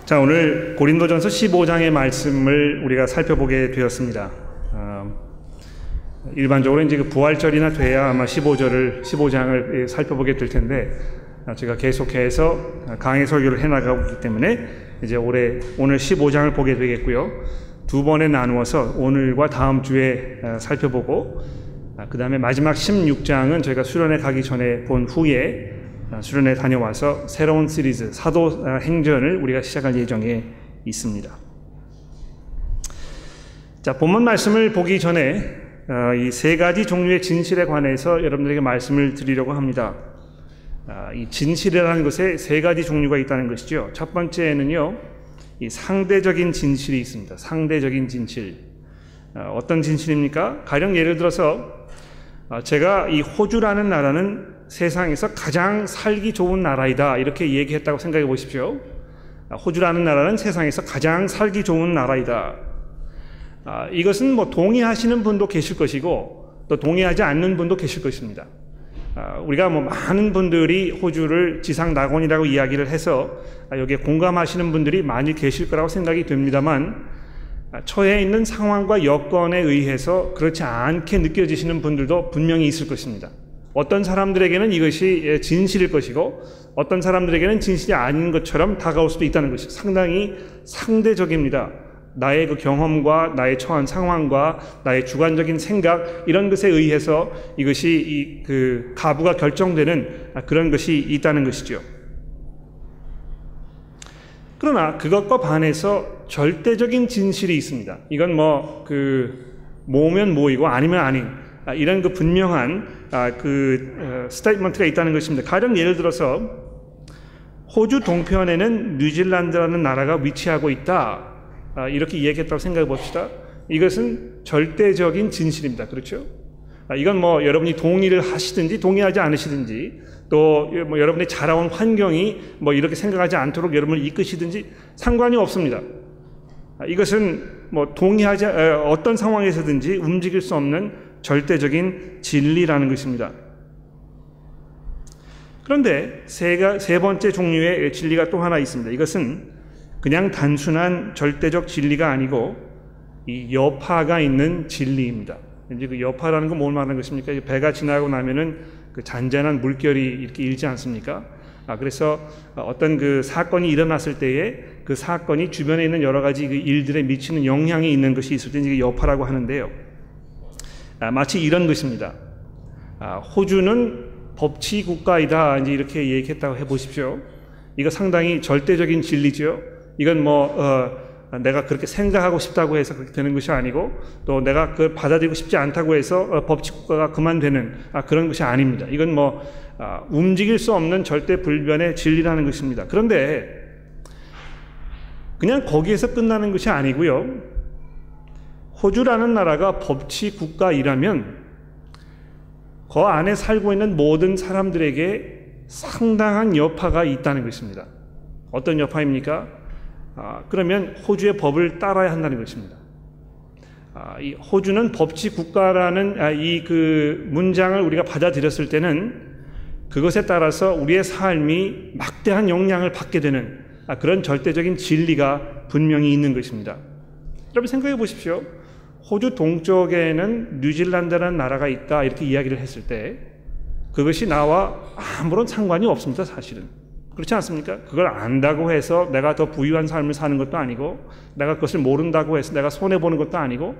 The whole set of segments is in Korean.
자, 오늘 고린도전서 15장의 말씀을 우리가 살펴보게 되었습니다. 일반적으로 이제 그 부활절이나 돼야 아마 15장을 살펴보게 될 텐데, 제가 계속해서 강의 설교를 해나가고 있기 때문에 이제 오늘 15장을 보게 되겠고요. 두 번에 나누어서 오늘과 다음 주에 살펴보고, 그 다음에 마지막 16장은 저희가 수련회 가기 전에 본 후에 수련회 다녀와서 새로운 시리즈 사도행전을 우리가 시작할 예정에 있습니다. 자, 본문 말씀을 보기 전에 이 세 가지 종류의 진실에 관해서 여러분들에게 말씀을 드리려고 합니다. 이 진실이라는 것에 세 가지 종류가 있다는 것이죠. 첫 번째는요, 이 상대적인 진실이 있습니다. 상대적인 진실. 어떤 진실입니까? 가령 예를 들어서 제가 이 호주라는 나라는 세상에서 가장 살기 좋은 나라이다 이렇게 얘기했다고 생각해 보십시오. 호주라는 나라는 세상에서 가장 살기 좋은 나라이다. 이것은 뭐 동의하시는 분도 계실 것이고 또 동의하지 않는 분도 계실 것입니다. 우리가 뭐 많은 분들이 호주를 지상낙원이라고 이야기를 해서 여기에 공감하시는 분들이 많이 계실 거라고 생각이 됩니다만, 처해 있는 상황과 여건에 의해서 그렇지 않게 느껴지시는 분들도 분명히 있을 것입니다. 어떤 사람들에게는 이것이 진실일 것이고 어떤 사람들에게는 진실이 아닌 것처럼 다가올 수도 있다는 것이 상당히 상대적입니다. 나의 그 경험과 나의 처한 상황과 나의 주관적인 생각, 이런 것에 의해서 이것이 그 가부가 결정되는 그런 것이 있다는 것이죠. 그러나 그것과 반해서 절대적인 진실이 있습니다. 이건 뭐 모면 모이고 아니면 아닌 이런 그 분명한 스테이트먼트가 있다는 것입니다. 가령 예를 들어서 호주 동편에는 뉴질랜드라는 나라가 위치하고 있다, 이렇게 얘기했다고 생각해 봅시다. 이것은 절대적인 진실입니다. 그렇죠? 이건 뭐 여러분이 동의를 하시든지 동의하지 않으시든지, 또 뭐 여러분이 자라온 환경이 뭐 이렇게 생각하지 않도록 여러분을 이끄시든지 상관이 없습니다. 이것은 뭐 동의하지 어떤 상황에서든지 움직일 수 없는 절대적인 진리라는 것입니다. 그런데 세 번째 종류의 진리가 또 하나 있습니다. 이것은 그냥 단순한 절대적 진리가 아니고 이 여파가 있는 진리입니다. 이제 그 여파라는 건 뭘 말하는 것입니까? 배가 지나고 나면은 그 잔잔한 물결이 이렇게 일지 않습니까? 그래서 어떤 그 사건이 일어났을 때에 그 사건이 주변에 있는 여러 가지 그 일들에 미치는 영향이 있는 것이 있을 때 이게 여파라고 하는데요. 마치 이런 것입니다. 호주는 법치 국가이다, 이제 이렇게 얘기했다고 해보십시오. 이거 상당히 절대적인 진리죠. 이건 내가 그렇게 생각하고 싶다고 해서 그렇게 되는 것이 아니고, 또 내가 그걸 받아들이고 싶지 않다고 해서 법치 국가가 그만되는 그런 것이 아닙니다. 이건 움직일 수 없는 절대 불변의 진리라는 것입니다. 그런데 그냥 거기에서 끝나는 것이 아니고요. 호주라는 나라가 법치 국가이라면 그 안에 살고 있는 모든 사람들에게 상당한 여파가 있다는 것입니다. 어떤 여파입니까? 그러면 호주의 법을 따라야 한다는 것입니다. 이 호주는 법치 국가라는 그 문장을 우리가 받아들였을 때는 그것에 따라서 우리의 삶이 막대한 영향을 받게 되는 그런 절대적인 진리가 분명히 있는 것입니다. 여러분 생각해 보십시오. 호주 동쪽에는 뉴질랜드라는 나라가 있다 이렇게 이야기를 했을 때 그것이 나와 아무런 상관이 없습니다. 사실은 그렇지 않습니까? 그걸 안다고 해서 내가 더 부유한 삶을 사는 것도 아니고, 내가 그것을 모른다고 해서 내가 손해보는 것도 아니고,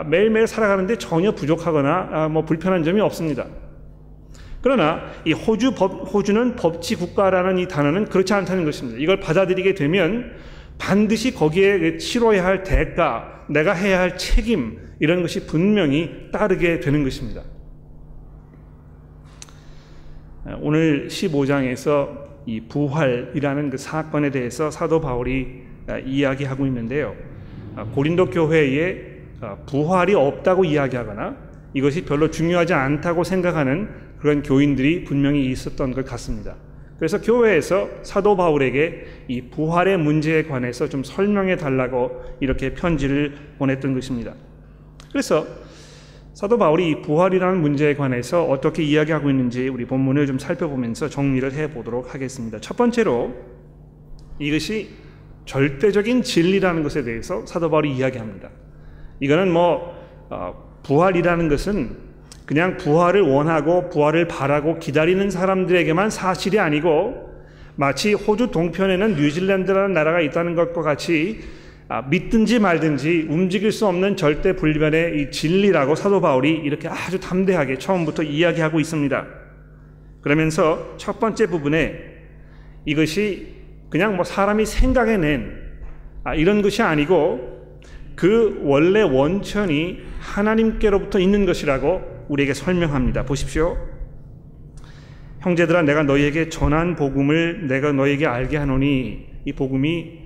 매일매일 살아가는데 전혀 부족하거나 뭐 불편한 점이 없습니다. 그러나 이 호주는 법치 국가라는 이 단어는 그렇지 않다는 것입니다. 이걸 받아들이게 되면 반드시 거기에 치러야 할 대가, 내가 해야 할 책임, 이런 것이 분명히 따르게 되는 것입니다. 오늘 15장에서 이 부활이라는 그 사건에 대해서 사도 바울이 이야기하고 있는데요. 고린도 교회에 부활이 없다고 이야기하거나 이것이 별로 중요하지 않다고 생각하는 그런 교인들이 분명히 있었던 것 같습니다. 그래서 교회에서 사도 바울에게 이 부활의 문제에 관해서 좀 설명해 달라고 이렇게 편지를 보냈던 것입니다. 그래서 사도 바울이 이 부활이라는 문제에 관해서 어떻게 이야기하고 있는지 우리 본문을 좀 살펴보면서 정리를 해보도록 하겠습니다. 첫 번째로 이것이 절대적인 진리라는 것에 대해서 사도 바울이 이야기합니다. 이거는 부활이라는 것은 그냥 부활을 원하고 부활을 바라고 기다리는 사람들에게만 사실이 아니고 마치 호주 동편에는 뉴질랜드라는 나라가 있다는 것과 같이 믿든지 말든지 움직일 수 없는 절대 불변의 이 진리라고 사도 바울이 이렇게 아주 담대하게 처음부터 이야기하고 있습니다. 그러면서 첫 번째 부분에 이것이 그냥 사람이 생각해낸 이런 것이 아니고 그 원래 원천이 하나님께로부터 있는 것이라고 우리에게 설명합니다. 보십시오. 형제들아, 내가 너희에게 전한 복음을 내가 너희에게 알게 하노니, 이 복음이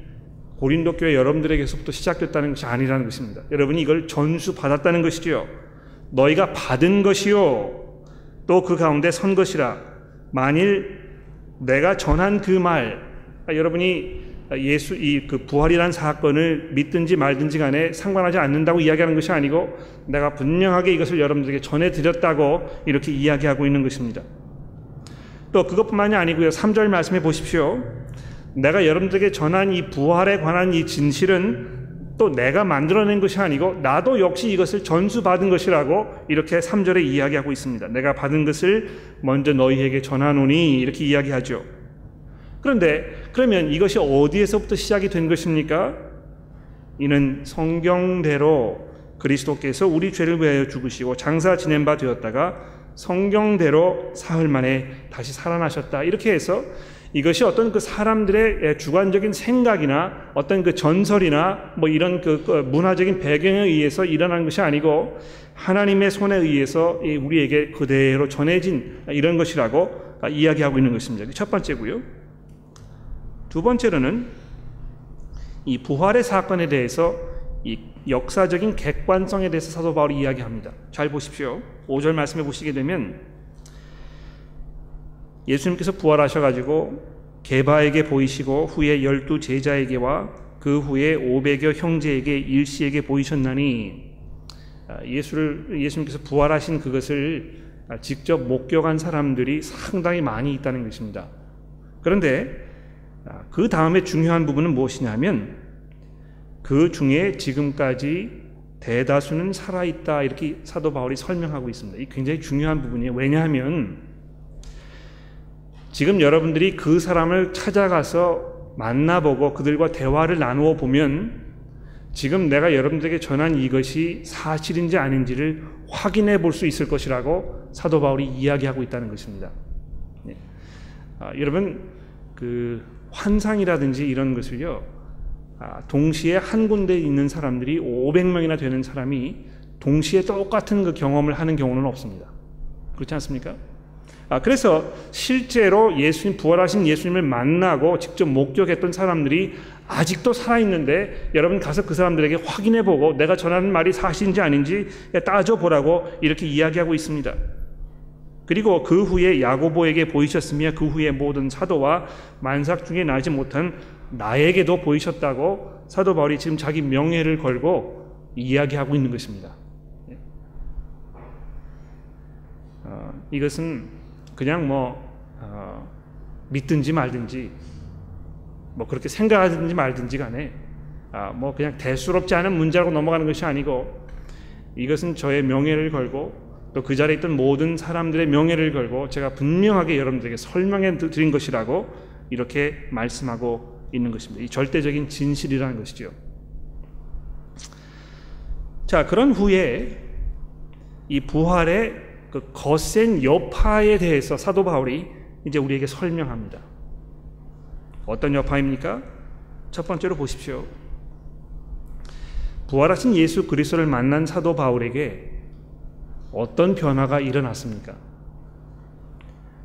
고린도 교회 여러분들에게서부터 시작됐다는 것이 아니라는 것입니다. 여러분이 이걸 전수받았다는 것이지요. 너희가 받은 것이요 또 그 가운데 선 것이라. 만일 내가 전한 그 말, 여러분이 그 부활이라는 사건을 믿든지 말든지 간에 상관하지 않는다고 이야기하는 것이 아니고 내가 분명하게 이것을 여러분들에게 전해드렸다고 이렇게 이야기하고 있는 것입니다. 또 그것뿐만이 아니고요. 3절 말씀해 보십시오. 내가 여러분들에게 전한 이 부활에 관한 이 진실은 또 내가 만들어낸 것이 아니고 나도 역시 이것을 전수받은 것이라고 이렇게 3절에 이야기하고 있습니다. 내가 받은 것을 먼저 너희에게 전하노니 이렇게 이야기하죠. 그런데 그러면 이것이 어디에서부터 시작이 된 것입니까? 이는 성경대로 그리스도께서 우리 죄를 위하여 죽으시고 장사 지낸 바 되었다가 성경대로 사흘 만에 다시 살아나셨다. 이렇게 해서 이것이 어떤 그 사람들의 주관적인 생각이나 어떤 그 전설이나 이런 그 문화적인 배경에 의해서 일어난 것이 아니고 하나님의 손에 의해서 우리에게 그대로 전해진 이런 것이라고 이야기하고 있는 것입니다. 첫 번째고요. 두 번째로는 이 부활의 사건에 대해서 이 역사적인 객관성에 대해서 사도 바울이 이야기합니다. 잘 보십시오. 5절 말씀해 보시게 되면 예수님께서 부활하셔가지고 게바에게 보이시고 후에 12 제자에게와 그 후에 500여 형제에게 일시에게 보이셨나니, 예수님께서 부활하신 그것을 직접 목격한 사람들이 상당히 많이 있다는 것입니다. 그런데 그 다음에 중요한 부분은 무엇이냐면 그 중에 지금까지 대다수는 살아있다, 이렇게 사도 바울이 설명하고 있습니다. 이 굉장히 중요한 부분이에요. 왜냐하면 지금 여러분들이 그 사람을 찾아가서 만나보고 그들과 대화를 나누어 보면 지금 내가 여러분들에게 전한 이것이 사실인지 아닌지를 확인해 볼 수 있을 것이라고 사도 바울이 이야기하고 있다는 것입니다. 네. 여러분, 그 환상이라든지 이런 것을요, 동시에 한 군데에 있는 사람들이 500명이나 되는 사람이 동시에 똑같은 그 경험을 하는 경우는 없습니다. 그렇지 않습니까? 그래서 실제로 부활하신 예수님을 만나고 직접 목격했던 사람들이 아직도 살아있는데 여러분 가서 그 사람들에게 확인해보고 내가 전하는 말이 사실인지 아닌지 따져보라고 이렇게 이야기하고 있습니다. 그리고 그 후에 야고보에게 보이셨으며 그 후에 모든 사도와 만삭 중에 나지 못한 나에게도 보이셨다고 사도 바울이 지금 자기 명예를 걸고 이야기하고 있는 것입니다. 이것은 그냥 믿든지 말든지 그렇게 생각하든지 말든지 간에 그냥 대수롭지 않은 문제라고 넘어가는 것이 아니고 이것은 저의 명예를 걸고 또 그 자리에 있던 모든 사람들의 명예를 걸고 제가 분명하게 여러분들에게 설명해 드린 것이라고 이렇게 말씀하고 있는 것입니다. 이 절대적인 진실이라는 것이죠. 자, 그런 후에 이 부활의 그 거센 여파에 대해서 사도 바울이 이제 우리에게 설명합니다. 어떤 여파입니까? 첫 번째로 보십시오. 부활하신 예수 그리스도를 만난 사도 바울에게 어떤 변화가 일어났습니까?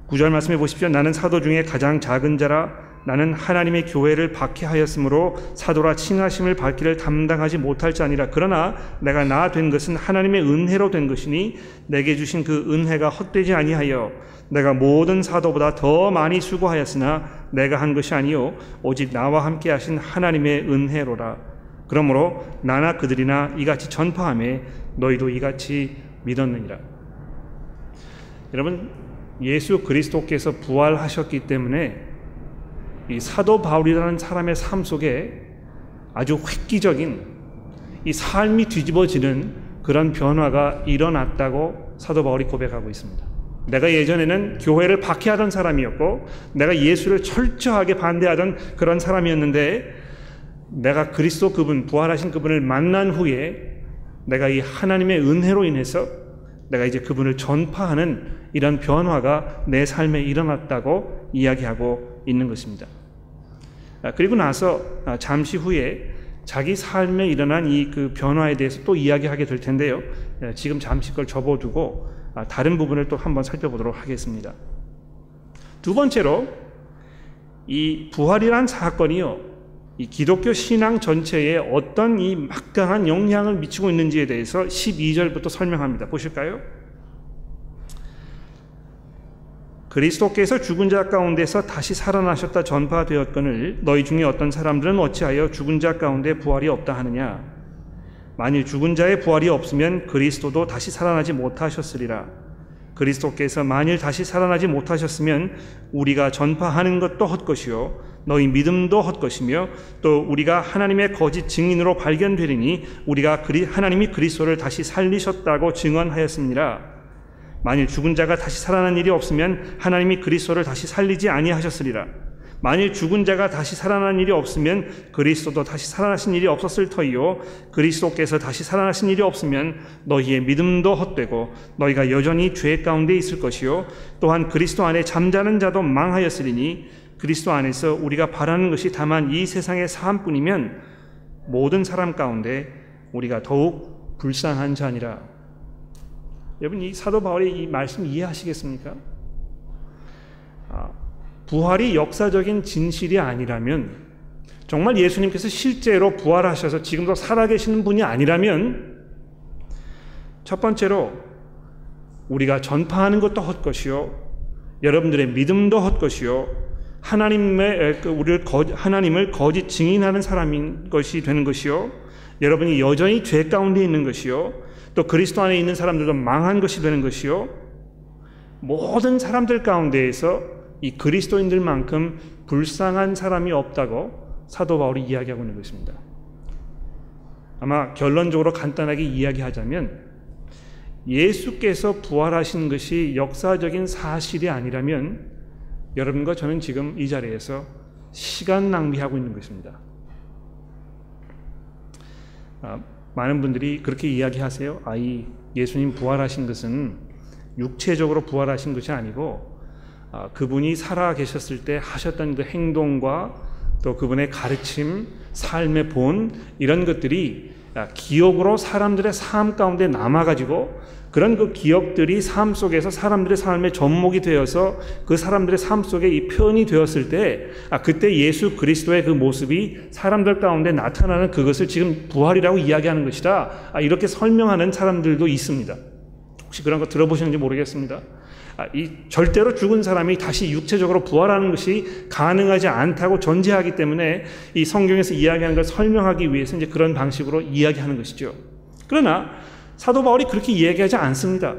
9절 말씀해 보십시오. 나는 사도 중에 가장 작은 자라 나는 하나님의 교회를 박해하였으므로 사도라 칭하심을 받기를 담당하지 못할 자니라. 그러나 내가 나 된 것은 하나님의 은혜로 된 것이니 내게 주신 그 은혜가 헛되지 아니하여 내가 모든 사도보다 더 많이 수고하였으나 내가 한 것이 아니요 오직 나와 함께 하신 하나님의 은혜로라. 그러므로 나나 그들이나 이같이 전파하며 너희도 이같이 믿었느니라. 여러분, 예수 그리스도께서 부활하셨기 때문에 이 사도 바울이라는 사람의 삶 속에 아주 획기적인 이 삶이 뒤집어지는 그런 변화가 일어났다고 사도 바울이 고백하고 있습니다. 내가 예전에는 교회를 박해하던 사람이었고 내가 예수를 철저하게 반대하던 그런 사람이었는데 내가 그리스도 그분, 부활하신 그분을 만난 후에 내가 이 하나님의 은혜로 인해서 내가 이제 그분을 전파하는 이런 변화가 내 삶에 일어났다고 이야기하고 있는 것입니다. 그리고 나서 잠시 후에 자기 삶에 일어난 이 그 변화에 대해서 또 이야기하게 될 텐데요. 지금 잠시 그걸 접어두고 다른 부분을 또 한번 살펴보도록 하겠습니다. 두 번째로 이 부활이란 사건이요, 이 기독교 신앙 전체에 어떤 이 막강한 영향을 미치고 있는지에 대해서 12절부터 설명합니다. 보실까요? 그리스도께서 죽은 자 가운데서 다시 살아나셨다 전파되었거늘 너희 중에 어떤 사람들은 어찌하여 죽은 자 가운데 부활이 없다 하느냐. 만일 죽은 자의 부활이 없으면 그리스도도 다시 살아나지 못하셨으리라. 그리스도께서 만일 다시 살아나지 못하셨으면 우리가 전파하는 것도 헛것이요 너희 믿음도 헛것이며 또 우리가 하나님의 거짓 증인으로 발견되리니 우리가 하나님이 그리스도를 다시 살리셨다고 증언하였습니다. 만일 죽은 자가 다시 살아난 일이 없으면 하나님이 그리스도를 다시 살리지 아니하셨으리라. 만일 죽은 자가 다시 살아난 일이 없으면 그리스도도 다시 살아나신 일이 없었을 터이요 그리스도께서 다시 살아나신 일이 없으면 너희의 믿음도 헛되고 너희가 여전히 죄 가운데 있을 것이요 또한 그리스도 안에 잠자는 자도 망하였으리니 그리스도 안에서 우리가 바라는 것이 다만 이 세상의 삶뿐이면 모든 사람 가운데 우리가 더욱 불쌍한 자니라. 여러분, 이 사도 바울의 이 말씀 이해하시겠습니까? 부활이 역사적인 진실이 아니라면, 정말 예수님께서 실제로 부활하셔서 지금도 살아계시는 분이 아니라면, 첫 번째로 우리가 전파하는 것도 헛것이요 여러분들의 믿음도 헛것이요 하나님을 거짓 증인하는 사람인 것이 되는 것이요 여러분이 여전히 죄 가운데 있는 것이요 또 그리스도 안에 있는 사람들도 망한 것이 되는 것이요 모든 사람들 가운데에서 이 그리스도인들만큼 불쌍한 사람이 없다고 사도 바울이 이야기하고 있는 것입니다. 아마 결론적으로 간단하게 이야기하자면 예수께서 부활하신 것이 역사적인 사실이 아니라면 여러분과 저는 지금 이 자리에서 시간 낭비하고 있는 것입니다. 많은 분들이 그렇게 이야기하세요. 이 예수님 부활하신 것은 육체적으로 부활하신 것이 아니고 그분이 살아 계셨을 때 하셨던 그 행동과 또 그분의 가르침, 삶의 본 이런 것들이 기억으로 사람들의 삶 가운데 남아가지고 그런 그 기억들이 삶 속에서 사람들의 삶의 접목이 되어서 그 사람들의 삶 속에 이 표현이 되었을 때 그때 예수 그리스도의 그 모습이 사람들 가운데 나타나는 그것을 지금 부활이라고 이야기하는 것이다. 이렇게 설명하는 사람들도 있습니다. 혹시 그런 거 들어보셨는지 모르겠습니다. 이 절대로 죽은 사람이 다시 육체적으로 부활하는 것이 가능하지 않다고 전제하기 때문에 이 성경에서 이야기하는 걸 설명하기 위해서 이제 그런 방식으로 이야기하는 것이죠. 그러나 사도 바울이 그렇게 이야기하지 않습니다.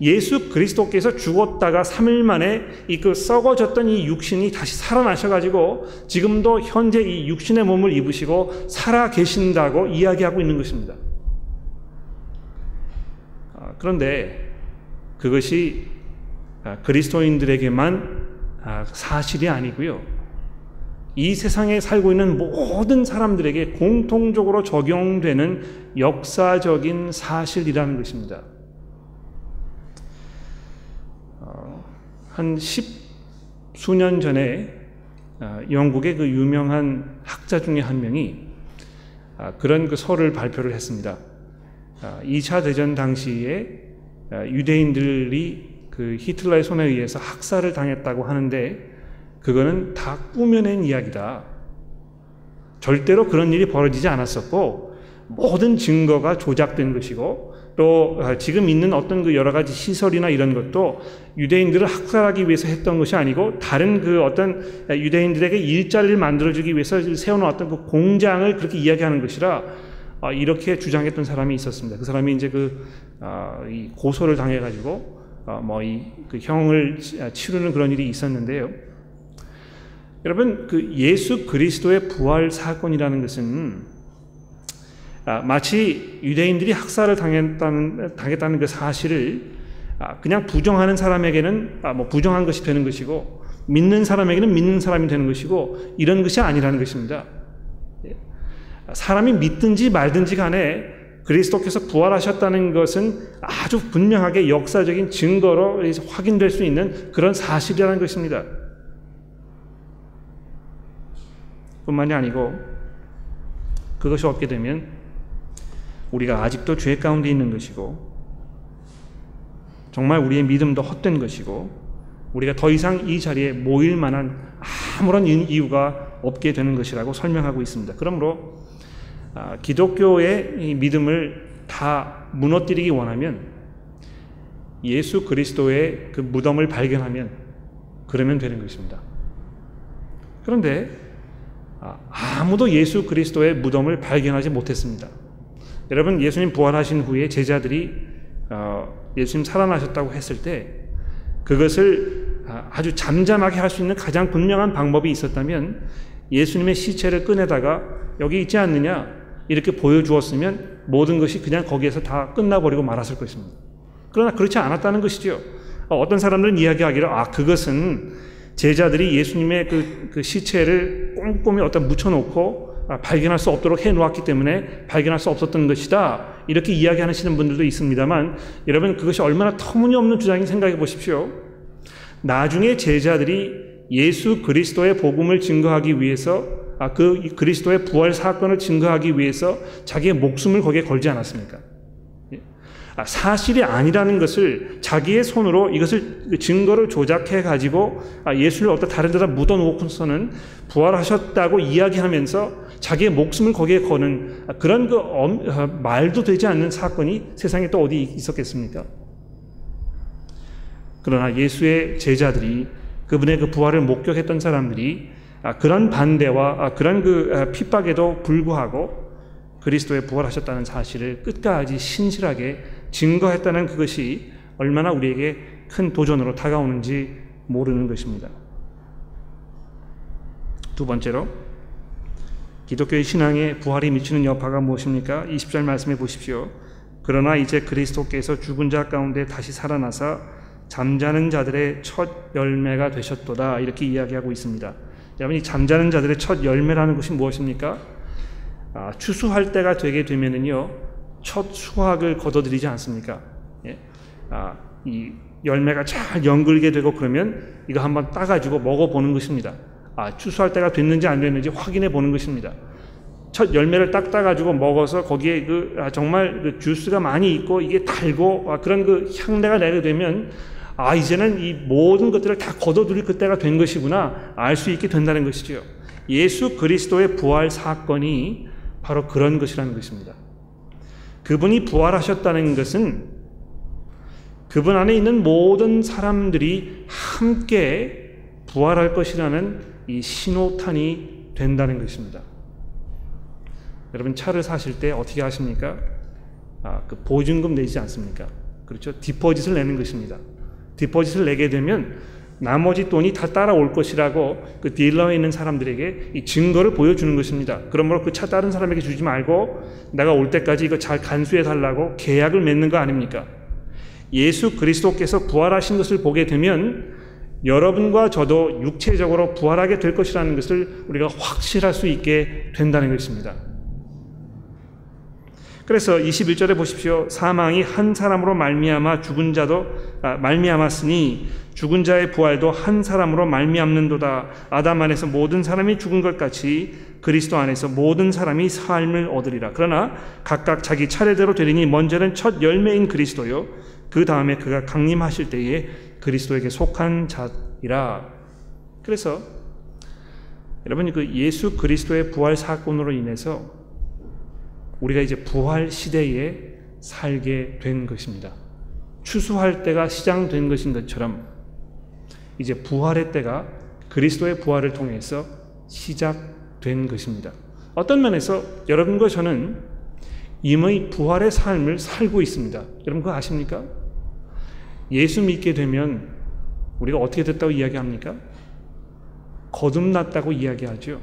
예수 그리스도께서 죽었다가 3일 만에 이 그 썩어졌던 이 육신이 다시 살아나셔가지고 지금도 현재 이 육신의 몸을 입으시고 살아 계신다고 이야기하고 있는 것입니다. 그런데 그것이 그리스도인들에게만 사실이 아니고요. 이 세상에 살고 있는 모든 사람들에게 공통적으로 적용되는 역사적인 사실이라는 것입니다. 한 10수년 전에 영국의 그 유명한 학자 중에 한 명이 그런 그 서를 발표를 했습니다. 2차 대전 당시에 유대인들이 그 히틀러의 손에 의해서 학살을 당했다고 하는데 그거는 다 꾸며낸 이야기다. 절대로 그런 일이 벌어지지 않았었고 모든 증거가 조작된 것이고 또 지금 있는 어떤 그 여러 가지 시설이나 이런 것도 유대인들을 학살하기 위해서 했던 것이 아니고 다른 그 어떤 유대인들에게 일자리를 만들어주기 위해서 세워놓은 어떤 그 공장을 그렇게 이야기하는 것이라 이렇게 주장했던 사람이 있었습니다. 그 사람이 이제 이 고소를 당해가지고 그 형을 치르는 그런 일이 있었는데요. 여러분, 그 예수 그리스도의 부활 사건이라는 것은 마치 유대인들이 학살을 당했다는 그 사실을 그냥 부정하는 사람에게는 부정한 것이 되는 것이고, 믿는 사람에게는 믿는 사람이 되는 것이고, 이런 것이 아니라는 것입니다. 사람이 믿든지 말든지 간에 그리스도께서 부활하셨다는 것은 아주 분명하게 역사적인 증거로 확인될 수 있는 그런 사실이라는 것입니다. 뿐만이 아니고, 그것이 없게 되면 우리가 아직도 죄 가운데 있는 것이고, 정말 우리의 믿음도 헛된 것이고, 우리가 더 이상 이 자리에 모일 만한 아무런 이유가 없게 되는 것이라고 설명하고 있습니다. 그러므로 기독교의 이 믿음을 다 무너뜨리기 원하면 예수 그리스도의 그 무덤을 발견하면 그러면 되는 것입니다. 그런데 아무도 예수 그리스도의 무덤을 발견하지 못했습니다. 여러분, 예수님 부활하신 후에 제자들이 예수님 살아나셨다고 했을 때 그것을 아주 잠잠하게 할 수 있는 가장 분명한 방법이 있었다면 예수님의 시체를 꺼내다가 여기 있지 않느냐 이렇게 보여주었으면 모든 것이 그냥 거기에서 다 끝나버리고 말았을 것입니다. 그러나 그렇지 않았다는 것이죠. 어떤 사람들은 이야기하기를 그것은 제자들이 예수님의 그 시체를 꼼꼼히 묻혀놓고 발견할 수 없도록 해놓았기 때문에 발견할 수 없었던 것이다, 이렇게 이야기하시는 분들도 있습니다만, 여러분, 그것이 얼마나 터무니없는 주장인지 생각해 보십시오. 나중에 제자들이 예수 그리스도의 복음을 증거하기 위해서, 그 그리스도의 부활 사건을 증거하기 위해서 자기의 목숨을 거기에 걸지 않았습니까? 사실이 아니라는 것을 자기의 손으로 이것을 증거를 조작해 가지고 예수를 어떤 다른 데다 묻어 놓고서는 부활하셨다고 이야기하면서 자기의 목숨을 거기에 거는 그런 말도 되지 않는 사건이 세상에 또 어디 있었겠습니까? 그러나 예수의 제자들이, 그분의 그 부활을 목격했던 사람들이 그런 반대와 그런 그 핍박에도 불구하고 그리스도의 부활하셨다는 사실을 끝까지 신실하게 증거했다는 그것이 얼마나 우리에게 큰 도전으로 다가오는지 모르는 것입니다. 두 번째로, 기독교의 신앙에 부활이 미치는 여파가 무엇입니까? 20절 말씀해 보십시오. 그러나 이제 그리스도께서 죽은 자 가운데 다시 살아나사 잠자는 자들의 첫 열매가 되셨도다, 이렇게 이야기하고 있습니다. 여러분, 이 잠자는 자들의 첫 열매라는 것이 무엇입니까? 추수할 때가 되게 되면은요, 첫 수확을 거둬들이지 않습니까? 이 열매가 잘 연글게 되고 그러면 이거 한번 따가지고 먹어보는 것입니다. 추수할 때가 됐는지 안 됐는지 확인해 보는 것입니다. 첫 열매를 딱 따가지고 먹어서 거기에 정말 그 주스가 많이 있고 이게 달고 그런 그 향내가 나게 되면 이제는 이 모든 것들을 다 거둬들일 그때가 된 것이구나 알 수 있게 된다는 것이죠. 예수 그리스도의 부활 사건이 바로 그런 것이라는 것입니다. 그분이 부활하셨다는 것은 그분 안에 있는 모든 사람들이 함께 부활할 것이라는 이 신호탄이 된다는 것입니다. 여러분, 차를 사실 때 어떻게 하십니까? 그 보증금 내지 않습니까? 그렇죠? 디포짓을 내는 것입니다. 디포짓을 내게 되면 나머지 돈이 다 따라올 것이라고 그 딜러에 있는 사람들에게 이 증거를 보여주는 것입니다. 그러므로 그 차 다른 사람에게 주지 말고 내가 올 때까지 이거 잘 간수해 달라고 계약을 맺는 거 아닙니까? 예수 그리스도께서 부활하신 것을 보게 되면 여러분과 저도 육체적으로 부활하게 될 것이라는 것을 우리가 확실할 수 있게 된다는 것입니다. 그래서 21절에 보십시오. 사망이 한 사람으로 말미암아 죽은 자도 말미암았으니 죽은 자의 부활도 한 사람으로 말미암는도다. 아담 안에서 모든 사람이 죽은 것 같이 그리스도 안에서 모든 사람이 삶을 얻으리라. 그러나 각각 자기 차례대로 되리니 먼저는 첫 열매인 그리스도요, 그 다음에 그가 강림하실 때에 그리스도에게 속한 자이라. 그래서 여러분, 그 예수 그리스도의 부활 사건으로 인해서 우리가 이제 부활 시대에 살게 된 것입니다. 추수할 때가 시작된 것인 것처럼 이제 부활의 때가 그리스도의 부활을 통해서 시작된 것입니다. 어떤 면에서 여러분과 저는 이미 부활의 삶을 살고 있습니다. 여러분 그거 아십니까? 예수 믿게 되면 우리가 어떻게 됐다고 이야기합니까? 거듭났다고 이야기하죠.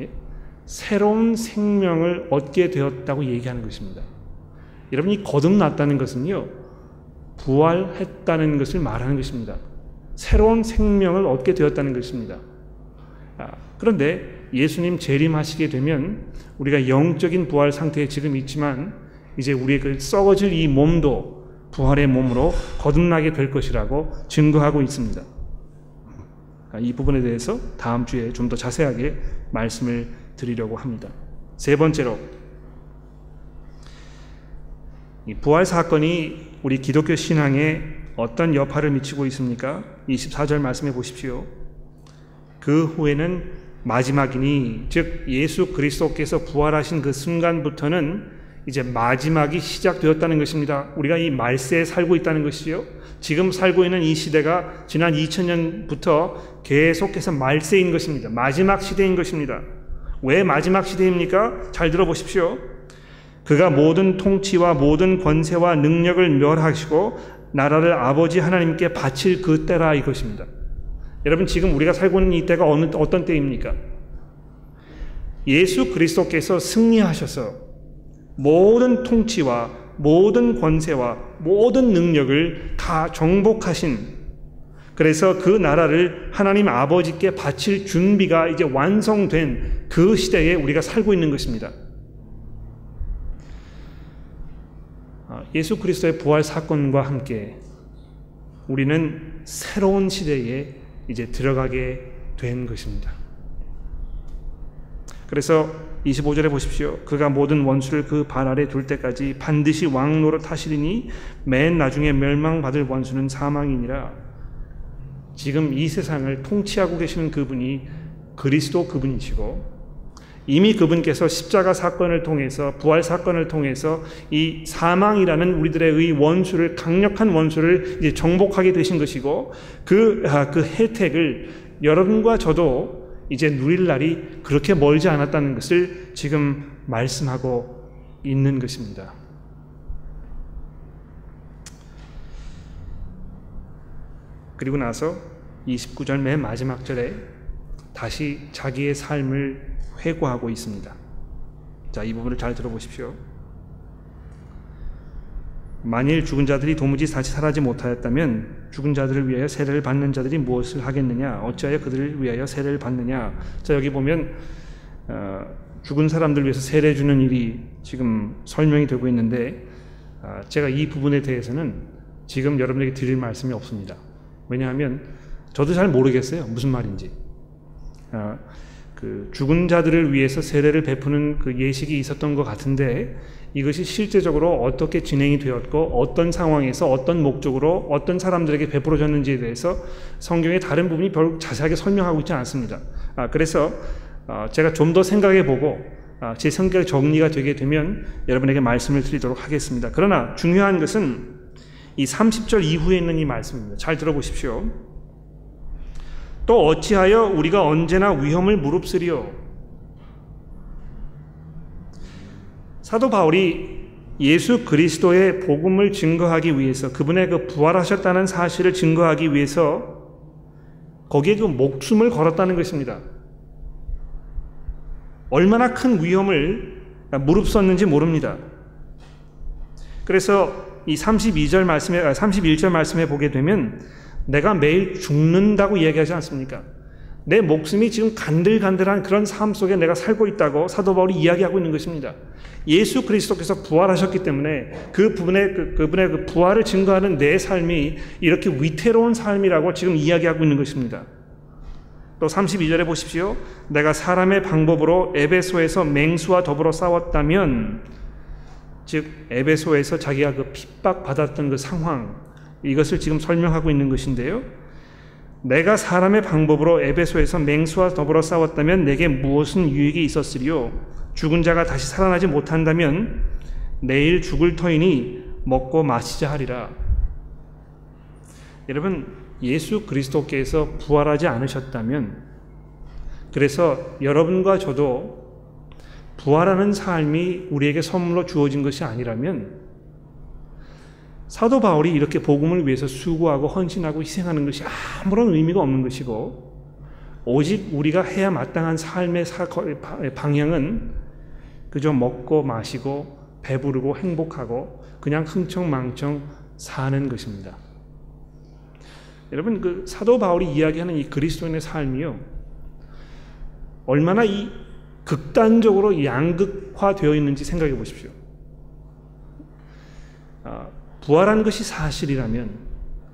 예? 새로운 생명을 얻게 되었다고 얘기하는 것입니다. 여러분, 이 거듭났다는 것은요, 부활했다는 것을 말하는 것입니다. 새로운 생명을 얻게 되었다는 것입니다. 그런데 예수님 재림하시게 되면 우리가 영적인 부활 상태에 지금 있지만 이제 우리의 그 썩어질 이 몸도 부활의 몸으로 거듭나게 될 것이라고 증거하고 있습니다. 이 부분에 대해서 다음 주에 좀 더 자세하게 말씀을 드리려고 합니다. 세 번째로, 이 부활 사건이 우리 기독교 신앙에 어떤 여파를 미치고 있습니까? 24절 말씀해 보십시오. 그 후에는 마지막이니, 즉 예수 그리스도께서 부활하신 그 순간부터는 이제 마지막이 시작되었다는 것입니다. 우리가 이 말세에 살고 있다는 것이죠. 지금 살고 있는 이 시대가 지난 2000년부터 계속해서 말세인 것입니다. 마지막 시대인 것입니다. 왜 마지막 시대입니까? 잘 들어보십시오. 그가 모든 통치와 모든 권세와 능력을 멸하시고 나라를 아버지 하나님께 바칠 그 때라 이것입니다. 여러분, 지금 우리가 살고 있는 이 때가 어떤 때입니까? 예수 그리스도께서 승리하셔서 모든 통치와 모든 권세와 모든 능력을 다 정복하신, 그래서 그 나라를 하나님 아버지께 바칠 준비가 이제 완성된 그 시대에 우리가 살고 있는 것입니다. 예수 그리스도의 부활 사건과 함께 우리는 새로운 시대에 이제 들어가게 된 것입니다. 그래서 25절에 보십시오. 그가 모든 원수를 그 발 아래 둘 때까지 반드시 왕노릇 하시리니 맨 나중에 멸망받을 원수는 사망이니라. 지금 이 세상을 통치하고 계시는 그분이 그리스도 그분이시고, 이미 그분께서 십자가 사건을 통해서, 부활 사건을 통해서 이 사망이라는 우리들의 원수를, 강력한 원수를 이제 정복하게 되신 것이고, 그 혜택을 여러분과 저도 이제 누릴 날이 그렇게 멀지 않았다는 것을 지금 말씀하고 있는 것입니다. 그리고 나서 29절 맨 마지막 절에 다시 자기의 삶을 회고하고 있습니다. 자, 이 부분을 잘 들어보십시오. 만일 죽은 자들이 도무지 다시 살아지 못하였다면 죽은 자들을 위하여 세례를 받는 자들이 무엇을 하겠느냐? 어찌하여 그들을 위하여 세례를 받느냐? 자, 여기 보면 죽은 사람들 위해서 세례 주는 일이 지금 설명이 되고 있는데, 제가 이 부분에 대해서는 지금 여러분에게 드릴 말씀이 없습니다. 왜냐하면 저도 잘 모르겠어요, 무슨 말인지. 그 죽은 자들을 위해서 세례를 베푸는 그 예식이 있었던 것 같은데, 이것이 실제적으로 어떻게 진행이 되었고 어떤 상황에서 어떤 목적으로 어떤 사람들에게 베풀어졌는지에 대해서 성경의 다른 부분이 별로 자세하게 설명하고 있지 않습니다. 그래서 제가 좀 더 생각해보고 제 성격 정리가 되게 되면 여러분에게 말씀을 드리도록 하겠습니다. 그러나 중요한 것은 이 30절 이후에 있는 이 말씀입니다. 잘 들어보십시오. 또 어찌하여 우리가 언제나 위험을 무릅쓰리요? 사도 바울이 예수 그리스도의 복음을 증거하기 위해서, 그분의 그 부활하셨다는 사실을 증거하기 위해서 거기에 그 목숨을 걸었다는 것입니다. 얼마나 큰 위험을 무릅썼는지 모릅니다. 그래서 이 31절 말씀에 보게 되면 내가 매일 죽는다고 얘기하지 않습니까? 내 목숨이 지금 간들간들한 그런 삶 속에 내가 살고 있다고 사도 바울이 이야기하고 있는 것입니다. 예수 그리스도께서 부활하셨기 때문에 그분의 그 부활을 증거하는 내 삶이 이렇게 위태로운 삶이라고 지금 이야기하고 있는 것입니다. 또 32절에 보십시오. 내가 사람의 방법으로 에베소에서 맹수와 더불어 싸웠다면, 즉 에베소에서 자기가 그 핍박받았던 그 상황, 이것을 지금 설명하고 있는 것인데요. 내가 사람의 방법으로 에베소에서 맹수와 더불어 싸웠다면 내게 무엇은 유익이 있었으리요? 죽은 자가 다시 살아나지 못한다면 내일 죽을 터이니 먹고 마시자 하리라. 여러분, 예수 그리스도께서 부활하지 않으셨다면, 그래서 여러분과 저도 부활하는 삶이 우리에게 선물로 주어진 것이 아니라면 사도 바울이 이렇게 복음을 위해서 수고하고 헌신하고 희생하는 것이 아무런 의미가 없는 것이고, 오직 우리가 해야 마땅한 삶의 방향은 그저 먹고 마시고 배부르고 행복하고 그냥 흥청망청 사는 것입니다. 여러분, 그 사도 바울이 이야기하는 이 그리스도인의 삶이요, 얼마나 이 극단적으로 양극화되어 있는지 생각해 보십시오. 부활한 것이 사실이라면,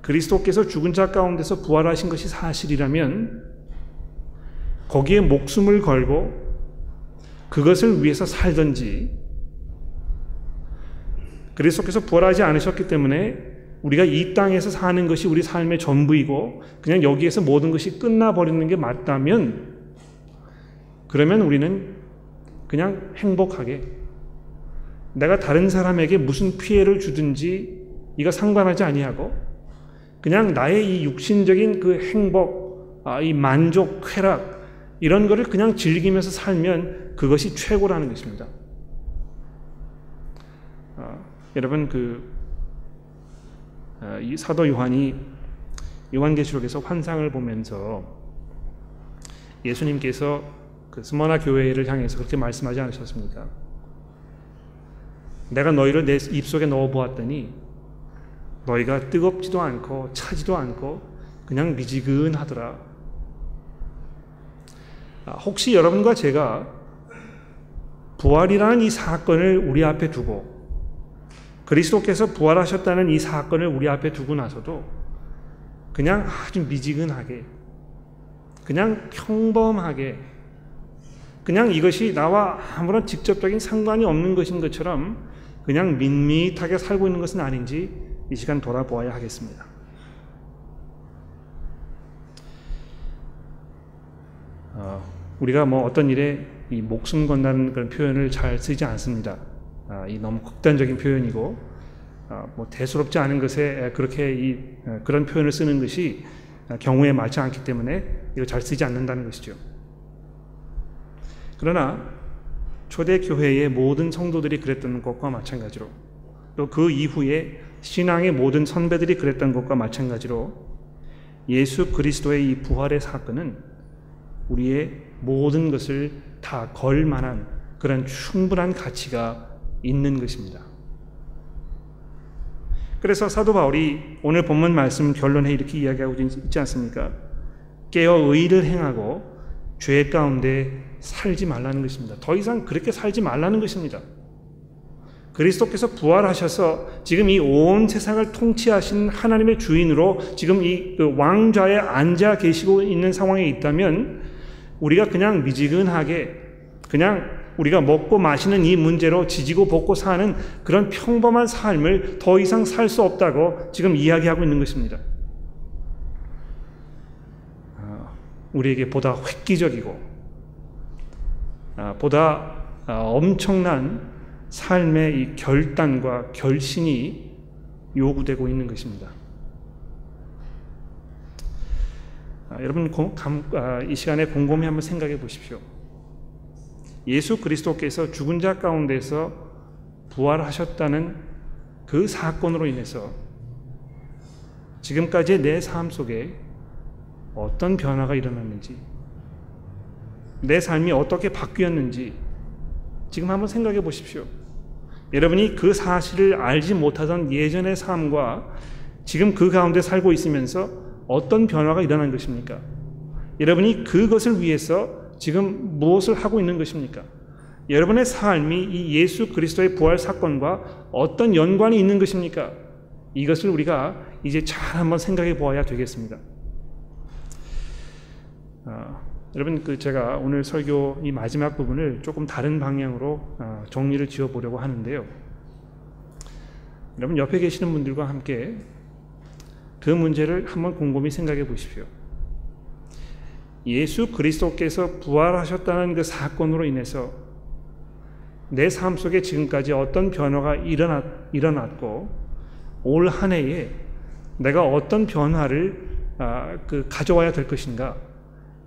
그리스도께서 죽은 자 가운데서 부활하신 것이 사실이라면 거기에 목숨을 걸고 그것을 위해서 살든지, 그리스도께서 부활하지 않으셨기 때문에 우리가 이 땅에서 사는 것이 우리 삶의 전부이고 그냥 여기에서 모든 것이 끝나버리는 게 맞다면, 그러면 우리는 그냥 행복하게 내가 다른 사람에게 무슨 피해를 주든지 이거 상관하지 아니하고 그냥 나의 이 육신적인 그 행복, 이 만족, 쾌락 이런 거를 그냥 즐기면서 살면 그것이 최고라는 것입니다. 여러분, 이 사도 요한이 요한계시록에서 환상을 보면서 예수님께서 그 스모나 교회를 향해서 그렇게 말씀하지 않으셨습니까? 내가 너희를 내 입속에 넣어 보았더니 너희가 뜨겁지도 않고 차지도 않고 그냥 미지근하더라. 혹시 여러분과 제가 부활이라는 이 사건을 우리 앞에 두고, 그리스도께서 부활하셨다는 이 사건을 우리 앞에 두고 나서도 그냥 아주 미지근하게, 그냥 평범하게, 그냥 이것이 나와 아무런 직접적인 상관이 없는 것인 것처럼 그냥 밋밋하게 살고 있는 것은 아닌지 이 시간 돌아보아야 하겠습니다. 우리가 뭐 어떤 일에 이 목숨 건다는 그런 표현을 잘 쓰지 않습니다. 이 너무 극단적인 표현이고, 뭐 대수롭지 않은 것에 그렇게 그런 표현을 쓰는 것이 경우에 맞지 않기 때문에 이거 잘 쓰지 않는다는 것이죠. 그러나 초대 교회의 모든 성도들이 그랬던 것과 마찬가지로, 또 그 이후에 신앙의 모든 선배들이 그랬던 것과 마찬가지로 예수 그리스도의 이 부활의 사건은 우리의 모든 것을 다 걸 만한 그런 충분한 가치가 있는 것입니다. 그래서 사도 바울이 오늘 본문 말씀 결론에 이렇게 이야기하고 있지 않습니까? 깨어 의를 행하고 죄 가운데 살지 말라는 것입니다. 더 이상 그렇게 살지 말라는 것입니다. 그리스도께서 부활하셔서 지금 이 온 세상을 통치하신 하나님의 주인으로 지금 이 왕좌에 앉아 계시고 있는 상황에 있다면 우리가 그냥 미지근하게 그냥 우리가 먹고 마시는 이 문제로 지지고 볶고 사는 그런 평범한 삶을 더 이상 살 수 없다고 지금 이야기하고 있는 것입니다. 우리에게 보다 획기적이고 보다 엄청난 삶의 이 결단과 결신이 요구되고 있는 것입니다. 여러분, 이 시간에 곰곰이 한번 생각해 보십시오. 예수 그리스도께서 죽은 자 가운데서 부활하셨다는 그 사건으로 인해서 지금까지의 내 삶 속에 어떤 변화가 일어났는지, 내 삶이 어떻게 바뀌었는지 지금 한번 생각해 보십시오. 여러분이 그 사실을 알지 못하던 예전의 삶과 지금 그 가운데 살고 있으면서 어떤 변화가 일어난 것입니까? 여러분이 그것을 위해서 지금 무엇을 하고 있는 것입니까? 여러분의 삶이 이 예수 그리스도의 부활 사건과 어떤 연관이 있는 것입니까? 이것을 우리가 이제 잘 한번 생각해 보아야 되겠습니다. 여러분, 제가 오늘 설교 이 마지막 부분을 조금 다른 방향으로 정리를 지어 보려고 하는데요. 여러분, 옆에 계시는 분들과 함께 그 문제를 한번 곰곰이 생각해 보십시오. 예수 그리스도께서 부활하셨다는 그 사건으로 인해서 내 삶 속에 지금까지 어떤 변화가 일어났고 올 한 해에 내가 어떤 변화를 가져와야 될 것인가,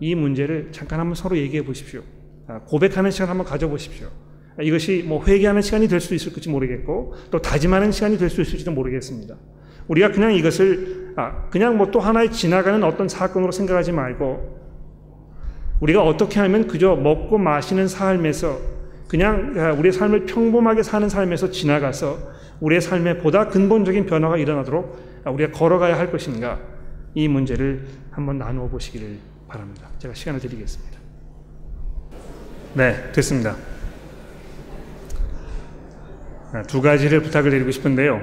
이 문제를 잠깐 한번 서로 얘기해 보십시오. 고백하는 시간 한번 가져보십시오. 이것이 뭐 회개하는 시간이 될 수 있을지 모르겠고 또 다짐하는 시간이 될 수 있을지도 모르겠습니다. 우리가 그냥 이것을 그냥 뭐 또 하나의 지나가는 어떤 사건으로 생각하지 말고 우리가 어떻게 하면 그저 먹고 마시는 삶에서 그냥 우리의 삶을 평범하게 사는 삶에서 지나가서 우리의 삶에 보다 근본적인 변화가 일어나도록 우리가 걸어가야 할 것인가, 이 문제를 한번 나누어 보시기를 바랍니다. 제가 시간을 드리겠습니다. 네, 됐습니다. 두 가지를 부탁을 드리고 싶은데요.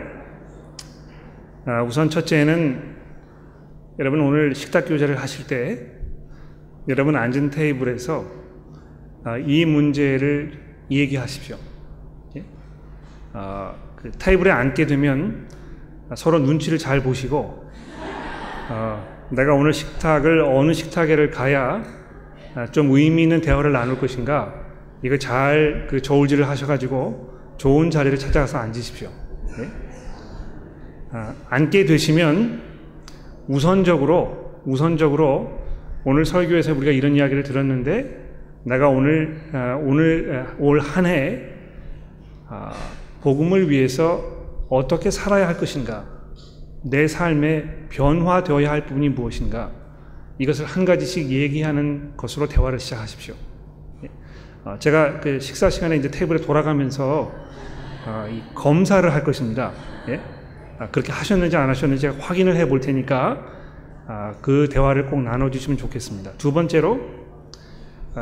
우선 첫째는 여러분 오늘 식탁 교제를 하실 때 여러분 앉은 테이블에서 이 문제를 얘기하십시오. 그 테이블에 앉게 되면 서로 눈치를 잘 보시고 내가 오늘 식탁을 어느 식탁에를 가야 좀 의미 있는 대화를 나눌 것인가, 이거 잘 그 저울질을 하셔가지고 좋은 자리를 찾아가서 앉으십시오. 네? 앉게 되시면 우선적으로 오늘 설교에서 우리가 이런 이야기를 들었는데 내가 올 한 해 복음을 위해서 어떻게 살아야 할 것인가, 내 삶에 변화되어야 할 부분이 무엇인가, 이것을 한 가지씩 얘기하는 것으로 대화를 시작하십시오. 제가 그 식사 시간에 이제 테이블에 돌아가면서 이 검사를 할 것입니다. 예? 그렇게 하셨는지 안 하셨는지 제가 확인을 해 볼 테니까 그 대화를 꼭 나눠주시면 좋겠습니다. 두 번째로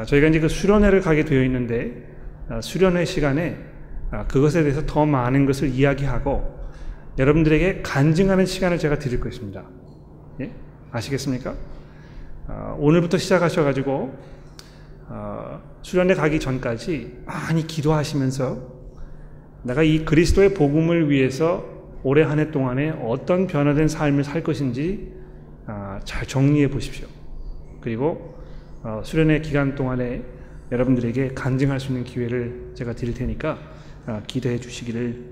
저희가 이제 그 수련회를 가게 되어 있는데 수련회 시간에 그것에 대해서 더 많은 것을 이야기하고 여러분들에게 간증하는 시간을 제가 드릴 것입니다. 예? 아시겠습니까? 오늘부터 시작하셔가지고 수련회 가기 전까지 많이 기도하시면서 내가 이 그리스도의 복음을 위해서 올해 한 해 동안에 어떤 변화된 삶을 살 것인지 잘 정리해 보십시오. 그리고 수련회 기간 동안에 여러분들에게 간증할 수 있는 기회를 제가 드릴 테니까 기도해 주시기를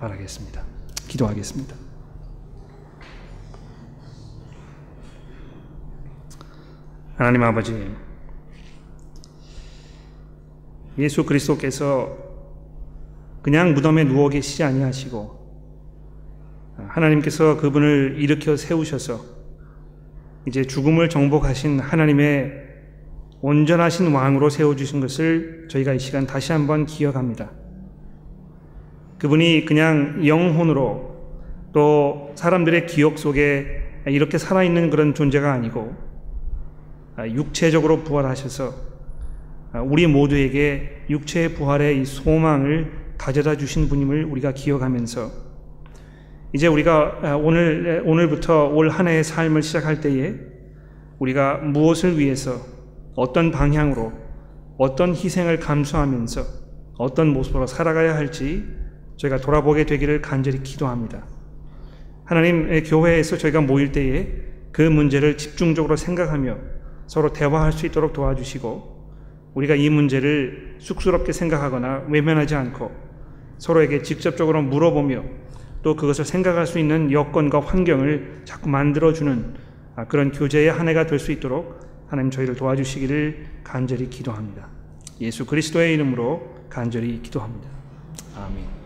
바라겠습니다. 기도하겠습니다. 하나님 아버지, 예수 그리스도께서 그냥 무덤에 누워 계시지 아니하시고 하나님께서 그분을 일으켜 세우셔서 이제 죽음을 정복하신 하나님의 온전하신 왕으로 세워주신 것을 저희가 이 시간 다시 한번 기억합니다. 그분이 그냥 영혼으로 또 사람들의 기억 속에 이렇게 살아있는 그런 존재가 아니고 육체적으로 부활하셔서 우리 모두에게 육체의 부활의 이 소망을 가져다 주신 분임을 우리가 기억하면서 이제 우리가 오늘부터 올 한 해의 삶을 시작할 때에 우리가 무엇을 위해서 어떤 방향으로 어떤 희생을 감수하면서 어떤 모습으로 살아가야 할지 저희가 돌아보게 되기를 간절히 기도합니다. 하나님, 교회에서 저희가 모일 때에 그 문제를 집중적으로 생각하며 서로 대화할 수 있도록 도와주시고 우리가 이 문제를 쑥스럽게 생각하거나 외면하지 않고 서로에게 직접적으로 물어보며 또 그것을 생각할 수 있는 여건과 환경을 자꾸 만들어주는 그런 교제의 한 해가 될 수 있도록 하나님 저희를 도와주시기를 간절히 기도합니다. 예수 그리스도의 이름으로 간절히 기도합니다. 아멘.